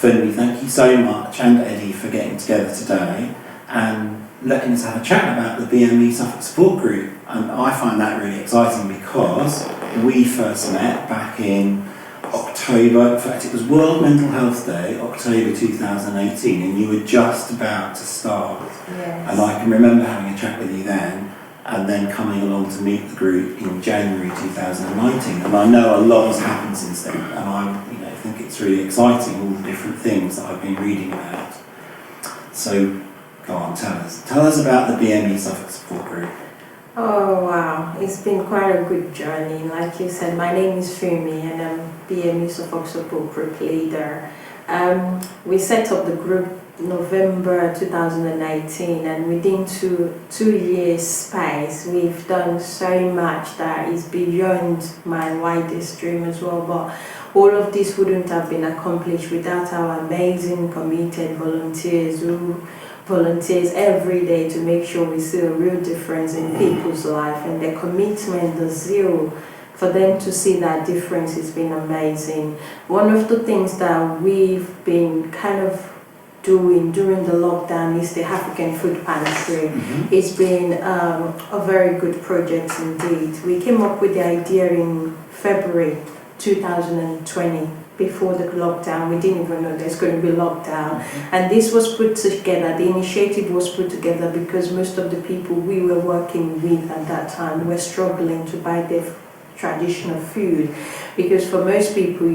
Funmi, thank you so much, and Eddie, for getting together today and letting us have a chat about the BME Suffolk Support Group. And I find that really exciting because we first met back in October. In fact, it was World Mental Health Day, October 2018, and you were just about to start. Yes. And I can remember having a chat with you then, and then coming along to meet the group in January 2019. And I know a lot has happened since then, and I think it's really exciting, all the different things that I've been reading about. So, go on, tell us about the BME Suffolk Support Group. Oh wow, it's been quite a good journey. Like you said, my name is Funmi and I'm BME Suffolk Support Group leader. We set up the group November 2019, and within two years space we've done so much that is beyond my wildest dream as well. But all of this wouldn't have been accomplished without our amazing committed volunteers who volunteers every day to make sure we see a real difference in people's life, and their commitment, the zeal for them to see that difference has been amazing. One of the things that we've been kind of doing during the lockdown is the African Food Pantry. It's been a very good project indeed. We came up with the idea in February 2020. Before the lockdown, we didn't even know there's going to be lockdown, and this was put together. The initiative was put together because most of the people we were working with at that time were struggling to buy their traditional food, because for most people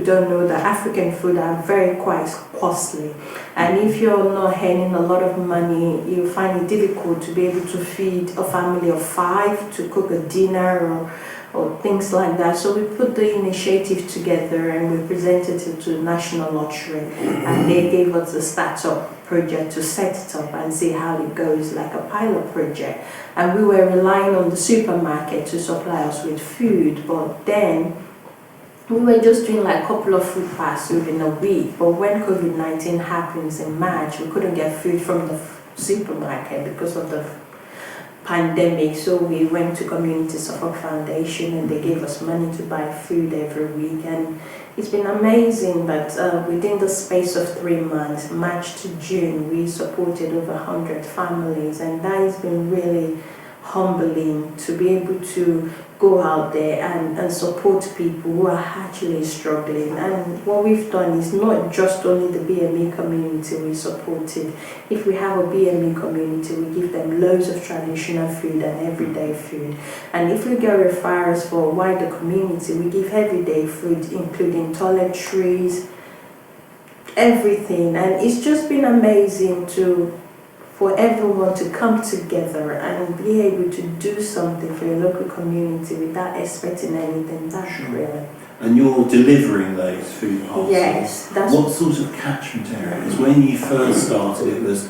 don't know that African food are very quite costly, and if you're not earning a lot of money, you find it difficult to be able to feed a family of 5, to cook a dinner or things like that. So we put the initiative together and we presented it to the National Lottery, and they gave us a startup project to set it up and see how it goes, like a pilot project. And we were relying on the supermarket to supply us with food, but then we were just doing like a couple of food parcels in a week. But when COVID-19 happens in March, we couldn't get food from the supermarket because of the pandemic, so we went to Community Suffolk Foundation and they gave us money to buy food every week, and it's been amazing. But within the space of 3 months, March to June, we supported over 100 families, and that has been really humbling to be able to go out there and support people who are actually struggling. And what we've done is not just only the BME community we supported. If we have a BME community, we give them loads of traditional food and everyday food. And if we get referrals for a wider community, we give everyday food, including toiletries, everything. And it's just been amazing for everyone to come together and be able to do something for your local community without expecting anything. That's really. And you're delivering those food parcels. Yes. What sort of catchment areas? When you first started, it was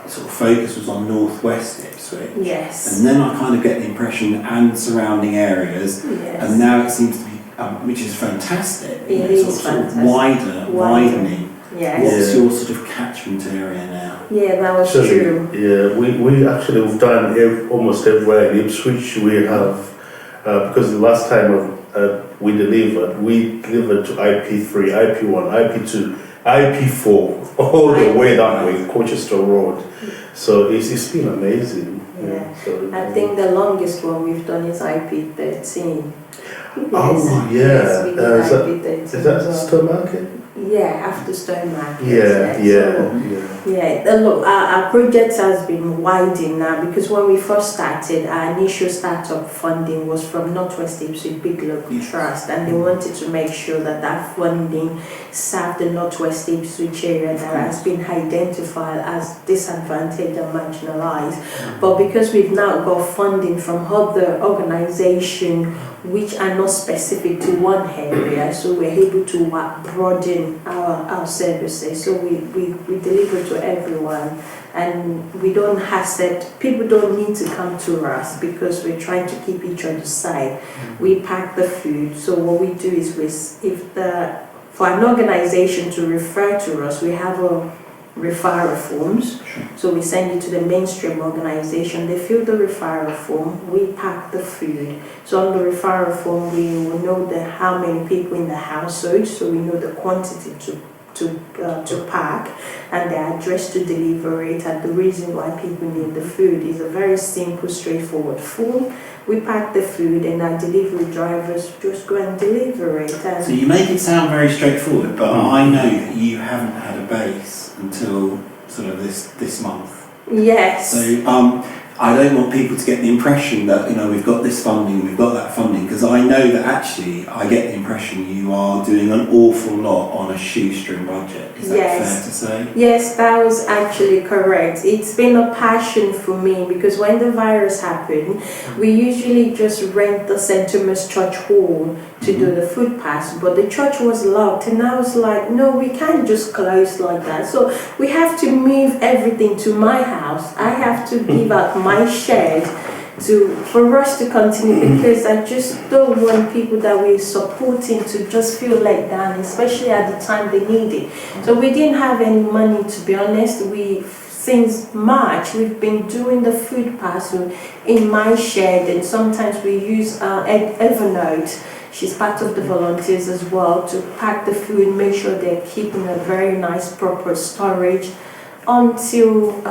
sort of focus was on northwest Ipswich. Yes. And then I kind of get the impression, and surrounding areas. Yes. And now it seems to be, which is fantastic. It is fantastic. Widening. Yes. What's your sort of catchment area now? Yeah, that was true. Yeah, we actually have done almost everywhere in Ipswich. We have, because the last time we delivered to IP3, IP1, IP2, IP4, all the way that way, Colchester Road. So it's been amazing. Yeah. So, I think the longest one we've done is IP13. Yes. Oh, yeah. Yes, we did IP13. Is that Stone Market? Yeah, after Stone Market. Yeah. Look, our project has been widened now, because when we first started, our initial startup funding was from Northwest Ipswich Big Local Trust, and they wanted to make sure that that funding served the Northwest Ipswich area that has been identified as disadvantaged and marginalized. But because we've now got funding from other organizations which are not specific to one area, so we're able to broaden our services. So we deliver to everyone, and we don't accept, people don't need to come to us because we're trying to keep each other side. We pack the food. So what we do is for an organization to refer to us, we have a referral forms. So we send it to the mainstream organization. They fill the referral form. We pack the food. So on the referral form, we will know how many people in the household. So we know the quantity to pack, and the address to deliver it, and the reason why people need the food is a very simple, straightforward form. We pack the food and our delivery drivers just go and deliver it. And so you make it sound very straightforward, but I know that you haven't had a base until sort of this month. yes. So I don't want people to get the impression that, you know, we've got this funding, we've got that funding, because I know that actually I get the impression you are doing an awful lot on a shoestring budget. Is that fair to say? Yes, that was actually correct. It's been a passion for me because when the virus happened, we usually just rent the St. Thomas Church Hall to do the food pass, but the church was locked, and I was like, no, we can't just close like that. So we have to move everything to my house. I have to give out my shed for us to continue, because I just don't want people that we're supporting to just feel let down, especially at the time they need it. So we didn't have any money, to be honest. Since March, we've been doing the food parcel in my shed, and sometimes we use Evernote. She's part of the volunteers as well, to pack the food, make sure they're keeping a very nice, proper storage. Until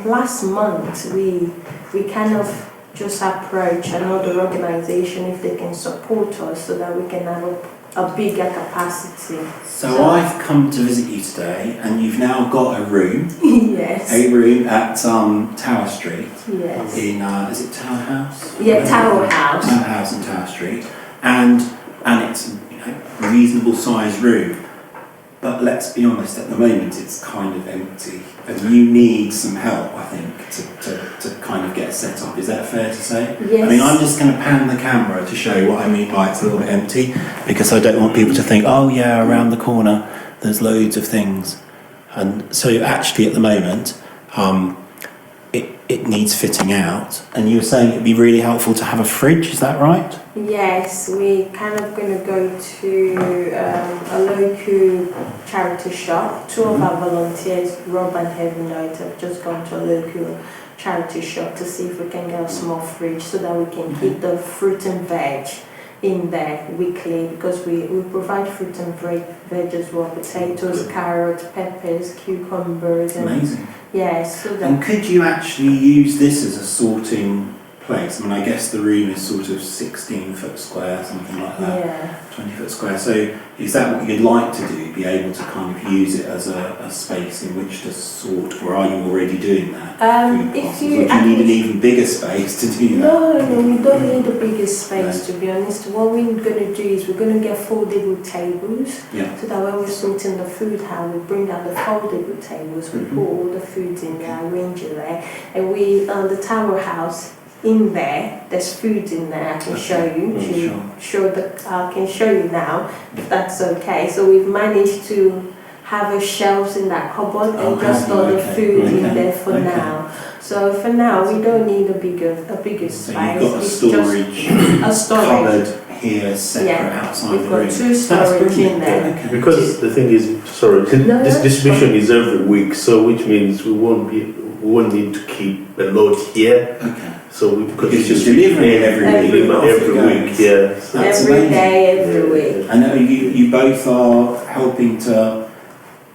last month, we kind of just approach another organization if they can support us so that we can have a bigger capacity. So I've come to visit you today, and you've now got a room. Yes. A room at Tower Street. Yes. In is it Tower House? Yeah, Tower House. Tower House in Tower Street, and it's, you know, a reasonable sized room. But let's be honest, at the moment it's kind of empty, and you need some help, I think, to kind of get set up. Is that fair to say? Yes. I mean, I'm just going to pan the camera to show you what I mean by it's a little bit empty, because I don't want people to think, oh yeah, around the corner there's loads of things. And so actually at the moment, it needs fitting out. And you were saying it'd be really helpful to have a fridge, is that right? Yes, we're kind of going to go to a local charity shop. Two of our volunteers, Rob and Evernote, have just gone to a local charity shop to see if we can get a small fridge so that we can keep the fruit and veg in there weekly, because we provide fruit and veg as well, potatoes, carrots, peppers, cucumbers. And amazing. yes, so that. And could you actually use this as a sorting place? I mean, I guess the room is sort of 16 foot square, something like that. Yeah. 20 foot square. So is that what you'd like to do? Be able to kind of use it as a space in which to sort, or are you already doing that? If or do you need an even bigger space to do that? No, we don't need a bigger space, to be honest. What we're going to do is we're going to get foldable tables, Yeah. so that when we're sorting the food out, we bring out the foldable tables, we put all the foods in there, arrange it there, and the Tower House, in there's food in there. I can show you. I can show you now, if that's okay. So we've managed to have a shelves in that cupboard and just all the food in there for now. So for now, we don't need a bigger space. So you've got a storage cupboard here separate outside we've the room. got two storage in there. Okay. Because the thing is, this distribution is every week, so which means we won't need to keep a load here. Okay. So because you're delivering it every week, yeah. Every day, every week. And you both are helping to,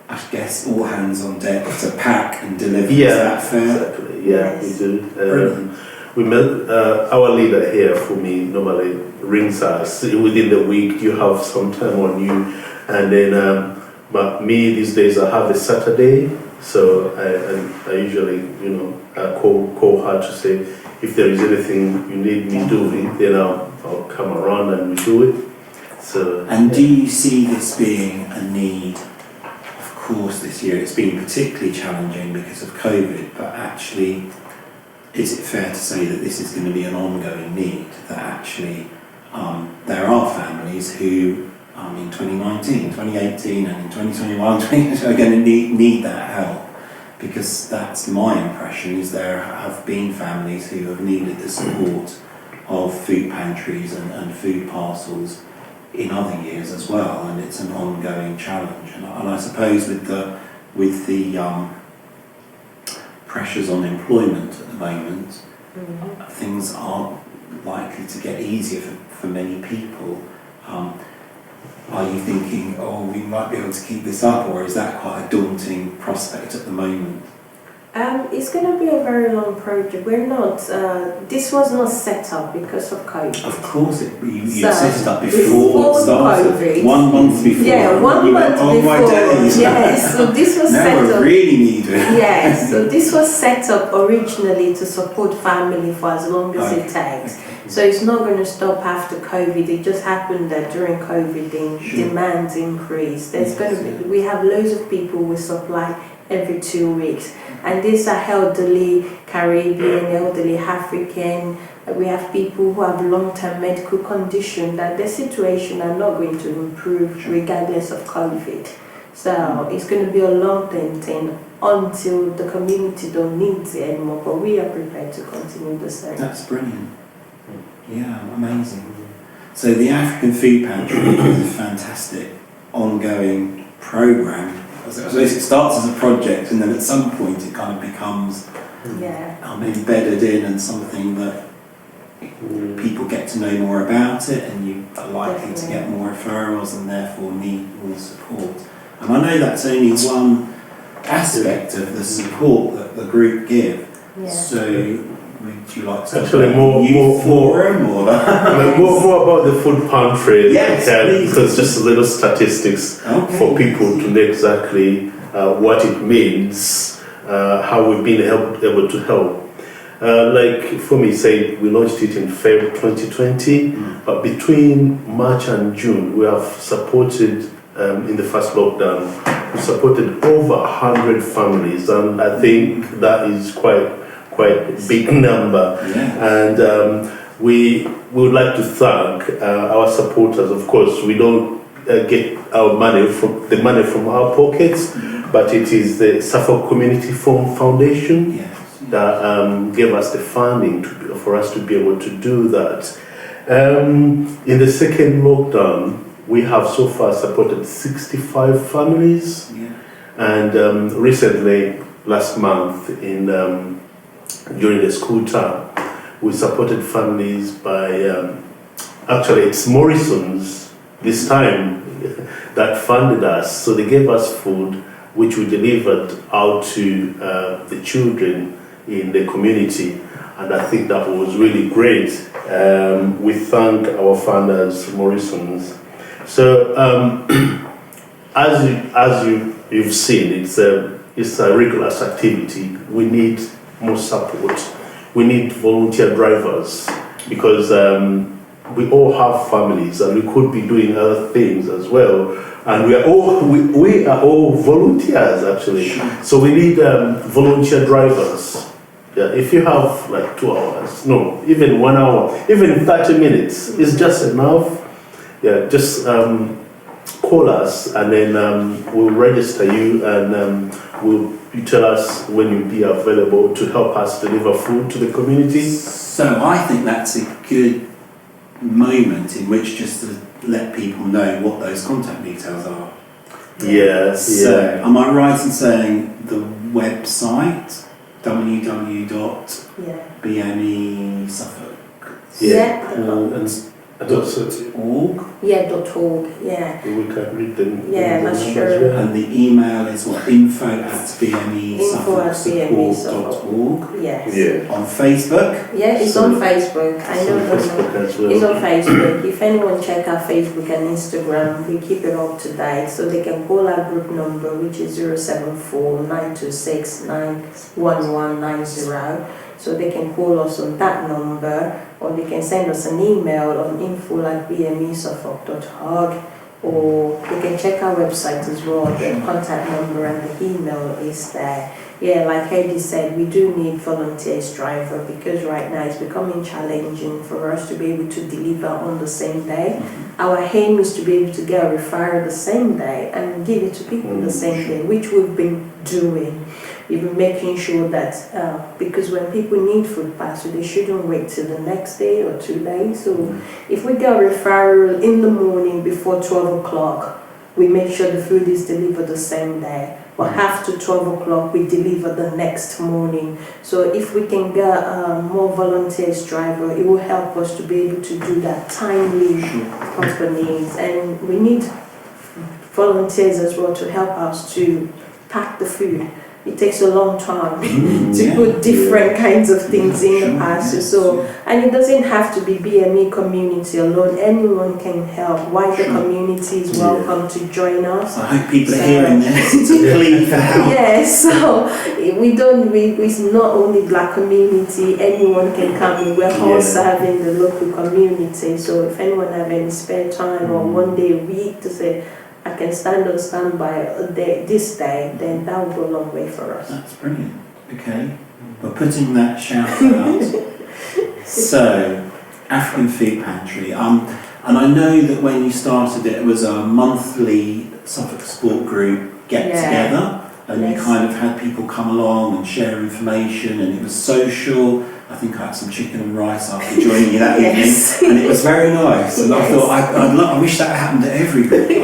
I guess, all hands on deck to pack and deliver. Yeah, is that fair? exactly. Yeah, Yes. we do. We met our leader here, Funmi, normally rings us within the week. You have some time on you, and then but me these days I have a Saturday, so I usually call her to say, if there is anything you need me doing, then I'll come around and we do it. So. And do you see this being a need? Of course, this year it's been particularly challenging because of COVID, but actually, is it fair to say that this is going to be an ongoing need? That actually there are families who in 2019, 2018 and in 2021 are going to need that help. Because that's my impression, is there have been families who have needed the support of food pantries and food parcels in other years as well, and it's an ongoing challenge. And I suppose with the pressures on employment at the moment, things aren't likely to get easier for many people. are you thinking, oh, we might be able to keep this up, or is that quite a daunting prospect at the moment? It's going to be a very long project. We're not, this was not set up because of COVID. Of course, you So, set it up before before it started. COVID. 1 month before. Yeah, 1 You month went, oh my before. days. Yes, so this was Now set we up. really need it. Yes, so this was set up originally to support family for as long as it takes. Okay. So it's not going to stop after COVID. It just happened that during COVID, the Sure. demands increased. There's going to be, we have loads of people we supply every 2 weeks, and these are elderly Caribbean, elderly African. We have people who have long-term medical condition that their situation are not going to improve regardless of COVID. So it's going to be a long-term thing until the community don't need it anymore. But we are prepared to continue the service. That's brilliant. Yeah, amazing. So the African Food Pantry is a fantastic ongoing programme. I suppose it starts as a project, and then at some point it kind of becomes embedded in and something that people get to know more about it, and you are likely to get more referrals and therefore need more support. And I know that's only one aspect of the support that the group give. Yeah. So would you like to Actually, youth forum or more about the food pantry? Yes, please. Because just a little statistics for people to know exactly what it means, how we've been able to help. Like Funmi said, we launched it in February 2020, but between March and June, we have supported, in the first lockdown, we supported over 100 families, and I think that is quite a big number. Yeah. And we would like to thank our supporters. Of course, we don't get our money from our pockets, but it is the Suffolk Community Foundation that gave us the funding for us to be able to do that. In the second lockdown, we have so far supported 65 families, and recently, last month, during the school term, we supported families by, actually it's Morrison's this time that funded us, so they gave us food which we delivered out to the children in the community, and I think that was really great. We thank our funders, Morrison's. So as you've seen, it's a rigorous activity. We need more support. We need volunteer drivers, because we all have families and we could be doing other things as well. And we are all volunteers actually. So we need volunteer drivers. Yeah, if you have like 2 hours, no, even 1 hour, even 30 minutes is just enough. Yeah, just call us, and then we'll register you, and you tell us when you'll be available to help us deliver food to the community. So I think that's a good moment in which just to let people know what those contact details are. Yes. So am I right in saying the website www.BME Suffolk? .org? .org, yeah. We can read them. Yeah, that's true. And the email is what? info@bmesuffolksupport.org. Yes. Yeah. On Facebook? Yeah, it's on Facebook. I know that. Facebook as well. It's on Facebook. If anyone check our Facebook and Instagram, we keep it up to date. So they can call our group number, which is 074-926-91190. So they can call us on that number, or they can send us an email on info@bmesuffolk.org, or they can check our website as well. The contact number and the email is there. Yeah, like Eddy said, we do need volunteers driver, because right now it's becoming challenging for us to be able to deliver on the same day. Our aim is to be able to get a referral the same day and give it to people the same day, which we've been doing. We've been making sure that, because when people need food parcel, they shouldn't wait till the next day or 2 days. So if we get a referral in the morning before 12 o'clock, we make sure the food is delivered the same day. but after 12 o'clock we deliver the next morning. So if we can get more volunteers driver, it will help us to be able to do that timely companies, and we need volunteers as well to help us to pack the food. It takes a long time to put different kinds of things in the parcel. So, and it doesn't have to be BME community alone. Anyone can help. Wider community is welcome to join us. I hope people are hearing this. It's a plea for help. Yes, so it's not only black community. Anyone can come in. We're all serving the local community. So if anyone have any spare time or one day a week to say, I can stand on standby this day, then that will go a long way for us. That's brilliant. Okay, we're putting that shout out. So, African Food Pantry. And I know that when you started it was a monthly Suffolk Support Group get together, and you kind of had people come along and share information, and it was social. I think I had some chicken and rice after joining you that evening, and it was very nice. And I thought, I wish that happened to everybody.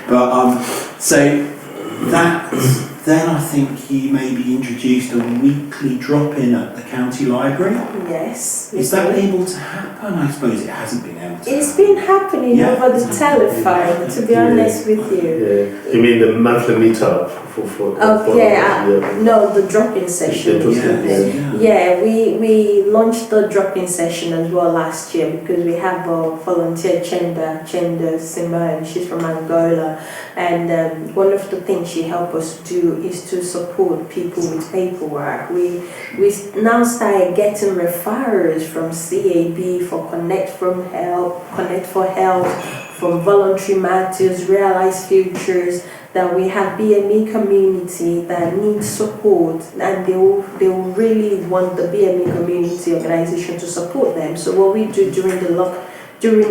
But so that then I think you maybe introduced a weekly drop-in at the county library. Yes. Is that able to happen? I suppose it hasn't been able to. It's been happening over the telephone, to be honest with you. You mean the monthly meetup for no, the drop-in session. We launched the drop-in session as well last year because we have a volunteer, Chenda Simone. She's from Angola, and one of the things she helped us do is to support people with paperwork. We now started getting referrals from CAB for Connect for Help, from Voluntary Matters, Realize Futures, that we have BME community that needs support, and they will really want the BME community organization to support them. So what we do during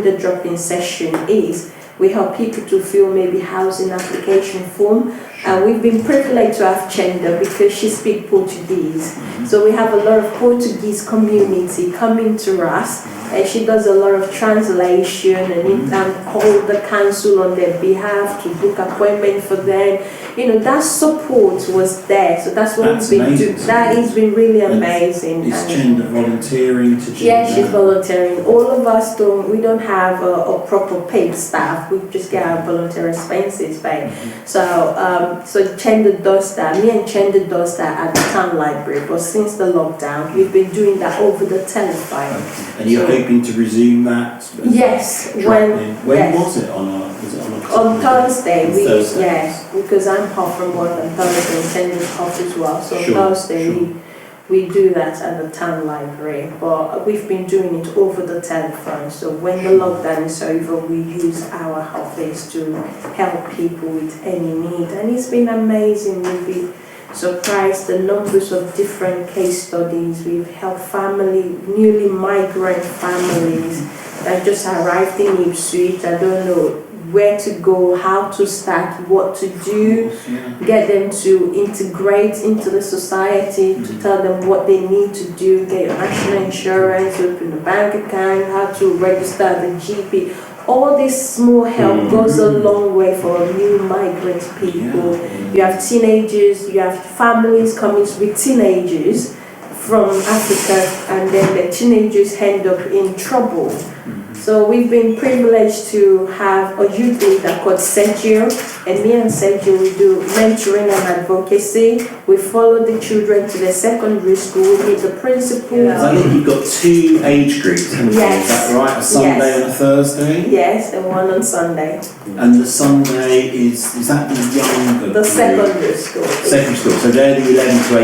the drop-in session is we help people to fill maybe housing application form. And we've been privileged to have Chenda because she speaks Portuguese. So we have a lot of Portuguese community coming to us, and she does a lot of translation and call the council on their behalf to book appointment for them. That support was there. So that's what we've been doing. That has been really amazing. Is Chenda volunteering to do that? She's volunteering. All of us we don't have a proper paid staff. We just get our volunteer expenses paid. So Chenda does that. Me and Chenda does that at the town library. But since the lockdown, we've been doing that over the telephone. And you're hoping to resume that? Yes. When was it on Thursday? Thursday. Yes, because I'm off from work on Thursday and Chenda's off as well. So Thursday we do that at the town library, but we've been doing it over the telephone. So when the lockdown is over, we use our office to help people with any need, and it's been amazing. We've been surprised the numbers of different case studies. We've helped newly migrant families that just arrived in Ipswich. I don't know where to go, how to start, what to do, get them to integrate into the society, to tell them what they need to do, get national insurance, open a bank account, how to register the GP. All this small help goes a long way for new migrant people. You have teenagers, you have families coming with teenagers from Africa, and then the teenagers end up in trouble. So we've been privileged to have a youth leader called Sergio, and me and Sergio, we do mentoring and advocacy. We follow the children to the secondary school, we meet the principal. I think you've got 2 age groups, haven't you? Is that right? A Sunday and a Thursday? Yes, and one on Sunday. And the Sunday is that the younger The secondary school. Secondary school, so they're the 11 to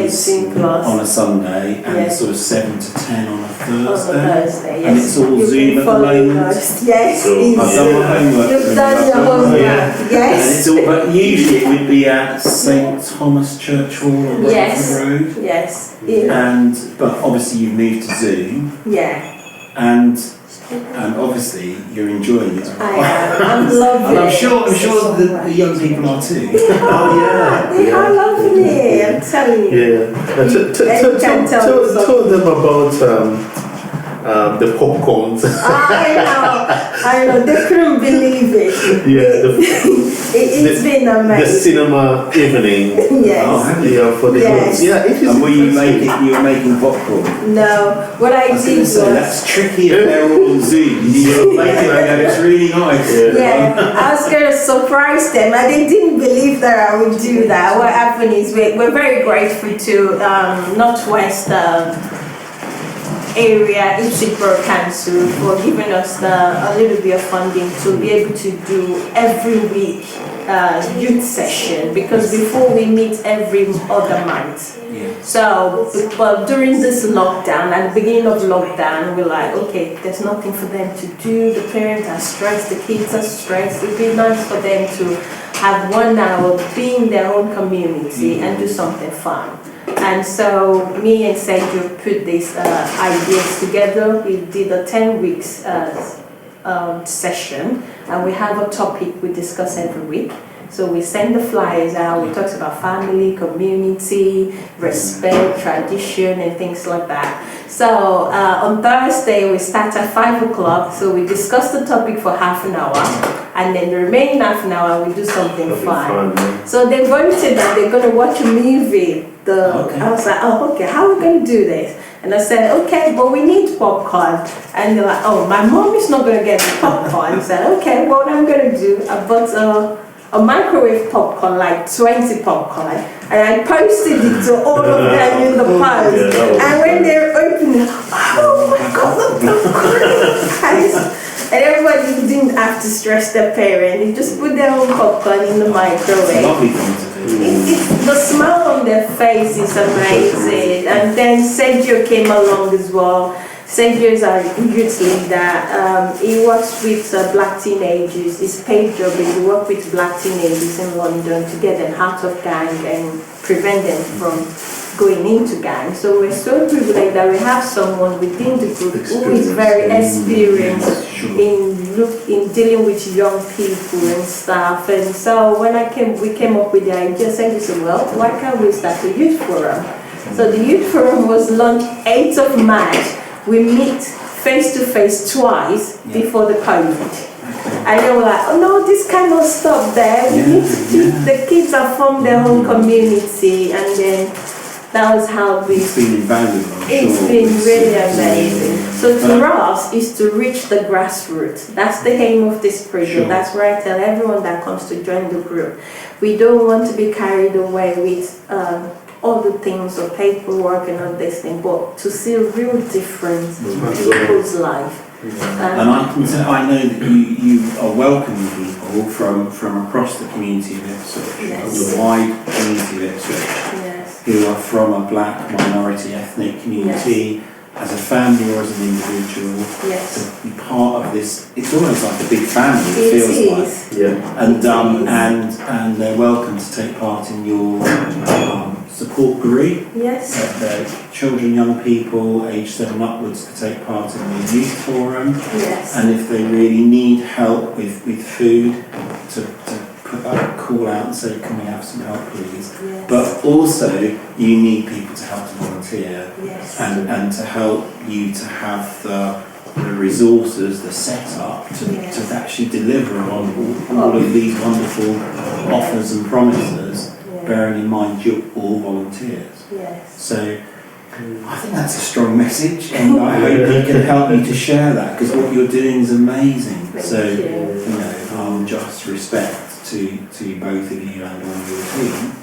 18 plus on a Sunday, and sort of 7 to 10 on a Thursday. Yes. And it's all Zoom at the moment. Yes, I've done my homework. You've done your homework. Yes. And but usually it would be at St Thomas Church Hall on Bradford Road. Yes. But obviously you've moved to Zoom. Yeah. And obviously you're enjoying it. I am. I'm loving and it. I'm sure the young people are too. They are loving it. I'm telling you. Yeah. Tell them about the popcorns. I know, they couldn't believe it. It's been The amazing. cinema evening. Yes. For the Yes. Yeah, it is. And were you making popcorn? No, what I did was... that's tricky if they're all on Zoom. You're making it's really nice. Yeah, I was going to surprise them, and they didn't believe that I would do that. What happened is we're very grateful to Northwest area Ipswich Council for giving us a little bit of funding to be able to do every week youth session, because before we meet every other month. So, but during this lockdown, at the beginning of lockdown, we're like, okay, there's nothing for them to do. The parents are stressed, the kids are stressed. It'd be nice for them to have 1 hour, be in their own community and do something fun. And so me and Sergio put these ideas together. We did a 10 weeks session, and we have a topic we discuss every week. So we send the flyers out, we talk about family, community, respect, tradition, and things like that. So on Thursday, we start at 5 o'clock, so we discuss the topic for half an hour, and then the remaining half an hour, we do something fun. So they voted that they're going to watch a movie. I was like, oh, okay, how are we going to do this? And I said, okay, but we need popcorn. And they're like, oh, my mom is not going to get the popcorn. I said, okay, what I'm going to do, I bought a microwave popcorn, like 20 popcorn, and I posted it to all of them in the post. And when they were opening, oh my God, the popcorn! And everybody didn't have to stress their parent. They just put their own popcorn in the microwave. Lovely thing to do. The smile on their face is amazing. And then Sergio came along as well. Sergio is our youth leader. He works with black teenagers. His paid job is to work with black teenagers in London to get them out of gang and prevent them from going into gang. So we're so privileged that we have someone within the group who is very experienced in dealing with young people and stuff. And so when we came up with the idea, Sergio said, well, why can't we start a youth forum? So the youth forum was launched 8th of March. We meet face-to-face twice before the COVID. And they were like, oh no, this cannot stop there. We need to keep the kids are from their own community. And then that was how it's been invaluable. It's been really amazing. So for us, is to reach the grassroots. That's the aim of this project. That's where I tell everyone that comes to join the group. We don't want to be carried away with all the things of paperwork and all this thing, but to see a real difference in people's life. And I know that you are welcoming people from across the community of Ipswich, the wide community of Ipswich, who are from a black minority ethnic community, as a family or as an individual, to be part of this. It's almost like a big family, it feels like. And they're welcome to take part in your support group. Children, young people, aged 7 upwards, to take part in the youth forum. And if they really need help with food, to put a call out and say, can we have some help please? But also you need people to help to volunteer and to help you to have the resources, the setup to actually deliver on all of these wonderful offers and promises, bearing in mind you're all volunteers. So I think that's a strong message, and I hope we can help you to share that, because what you're doing is amazing. Just respect to both of you and all your team,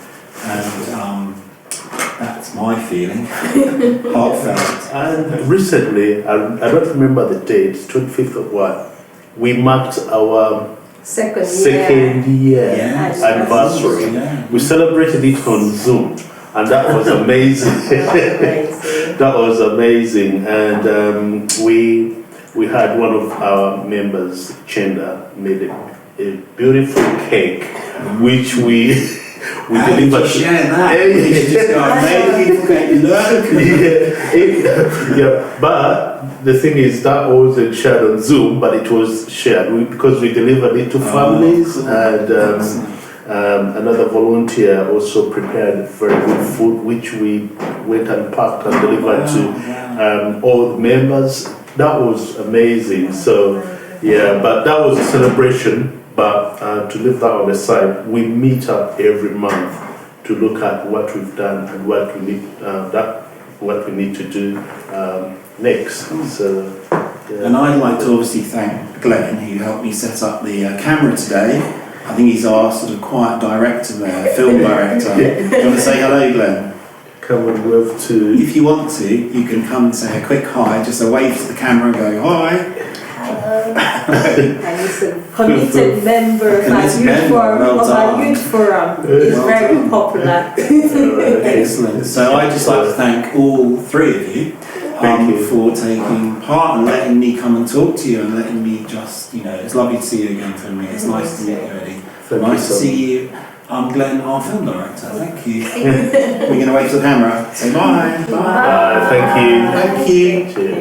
and that's my feeling, heartfelt. And recently, I don't remember the date, 25th of what, we marked our second year anniversary. We celebrated it on Zoom, and that was amazing. That was amazing. And we had one of our members, Chenda, made a beautiful cake, which we delivered. Share that. But the thing is, that wasn't shared on Zoom, but it was shared because we delivered it to families, and another volunteer also prepared very good food, which we went and packed and delivered to all the members. that was amazing. So yeah, but that was a celebration. But to leave that on the side, we meet up every month to look at what we've done and what we need to do next. So yeah. And I'd like to obviously thank Glenn, who helped me set up the camera today. I think he's our sort of quiet director there, film director. Do you want to say hello, Glenn? Come and love to. If you want to, you can come and say a quick hi, just a wave to the camera and go hi. And he's a committed member of Well our youth forum. He's very popular. Excellent. So I'd just like to thank all three of you, for taking part and letting me come and talk to you and letting me just, it's lovely to see you again, Funmi. It's nice to meet you, Eddy. Nice to see you. I'm Glenn, our film director. Thank you. We're going to wave to the camera. Say bye. Bye. Thank you. Thank you. Cheers.